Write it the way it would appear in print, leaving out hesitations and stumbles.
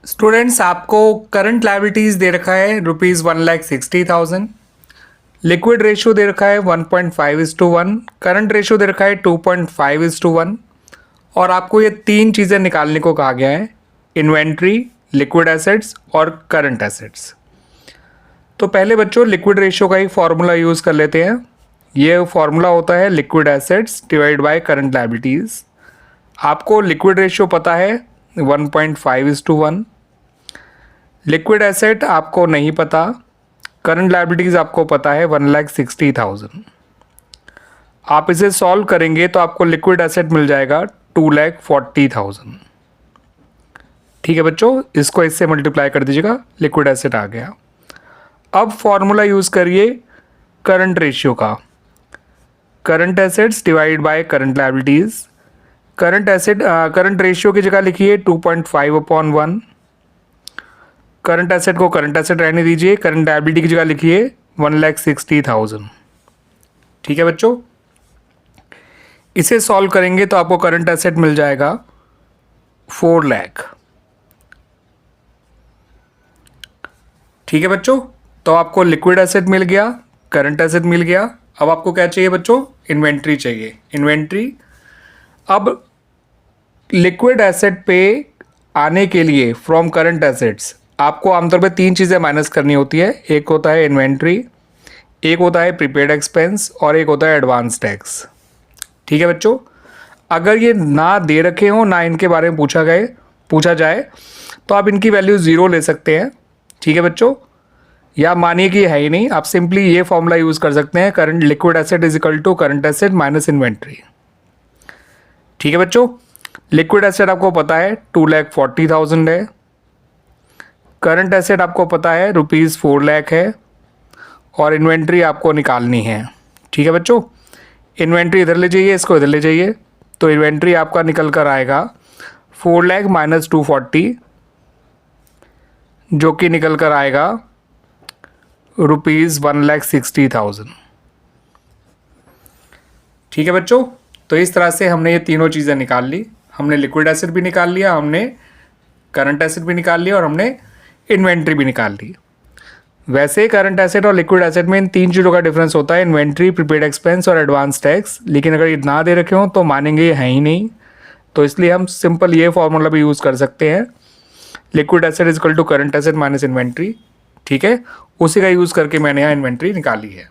Students, आपको current liabilities दे रखा है ₹1,60,000। लिक्विड रेशियो दे रखा है 1.5:1। करंट रेशियो दे रखा है 2.5:1। और आपको ये तीन चीज़ें निकालने को कहा गया है: इन्वेंट्री, लिक्विड एसेट्स और करंट एसेट्स। तो पहले बच्चों लिक्विड रेशियो का ही फॉर्मूला यूज़ कर लेते हैं। ये फॉर्मूला होता है liquid assets divide by current liabilities. आपको लिक्विड रेशियो पता है 1.5:1। लिक्विड एसेट आपको नहीं पता। करंट लायबिलिटीज़ आपको पता है 1,60,000। आप इसे सॉल्व करेंगे तो आपको लिक्विड एसेट मिल जाएगा 2,40,000। ठीक है बच्चों, इसको इससे मल्टीप्लाई कर दीजिएगा, लिक्विड एसेट आ गया। अब फॉर्मूला यूज़ करिए करंट रेशियो का। Current assets divide by current liabilities. Current ratio की जगह लिखिए 2.5/1। करंट एसेट को करंट एसेट रहने दीजिए, करंट लायबिलिटी की जगह लिखिए 1,60,000। ठीक है बच्चों, इसे सॉल्व करेंगे तो आपको करंट एसेट मिल जाएगा 4 लाख। ठीक है बच्चों, तो आपको लिक्विड एसेट मिल गया, करंट एसेट मिल गया। अब आपको क्या चाहिए बच्चों? इन्वेंट्री चाहिए। इन्वेंट्री, अब लिक्विड एसेट पे आने के लिए फ्रॉम करंट एसेट्स आपको आमतौर पे तीन चीज़ें माइनस करनी होती है। एक होता है इन्वेंट्री, एक होता है प्रीपेड एक्सपेंस और एक होता है एडवांस टैक्स। ठीक है बच्चों, अगर ये ना दे रखे हो, ना इनके बारे में पूछा जाए तो आप इनकी वैल्यू 0 ले सकते हैं। ठीक है बच्चों, या मानिए कि है ही नहीं, आप सिंपली ये फॉर्मूला यूज़ कर सकते हैं, current liquid asset is equal to current asset minus inventory. ठीक है बच्चों, लिक्विड एसेट आपको पता है 2,40,000 है। करंट एसेट आपको पता है ₹4 लाख है और इन्वेंट्री आपको निकालनी है। ठीक है बच्चों, इन्वेंट्री इधर ले जाइए, इसको इधर ले जाइए, तो इन्वेंट्री आपका निकल कर आएगा 4 लाख माइनस 240, जो कि निकल कर आएगा ₹1,60,000। ठीक है बच्चों, तो इस तरह से हमने ये तीनों चीज़ें निकाल ली। हमने लिक्विड एसेट भी निकाल लिया, हमने करंट एसेट भी निकाल लिया और हमने इन्वेंट्री भी निकाल ली। वैसे करंट एसेट और लिक्विड एसेट में इन तीन चीज़ों का डिफरेंस होता है, इन्वेंट्री, प्रीपेड एक्सपेंस और एडवांस टैक्स। लेकिन अगर ये ना दे रखे हो तो मानेंगे ये है ही नहीं, तो इसलिए हम सिंपल ये फॉर्मूला भी यूज़ कर सकते हैं, liquid asset is equal to current asset minus inventory. ठीक है, उसी का यूज़ करके मैंने यहाँ इन्वेंट्री निकाली है।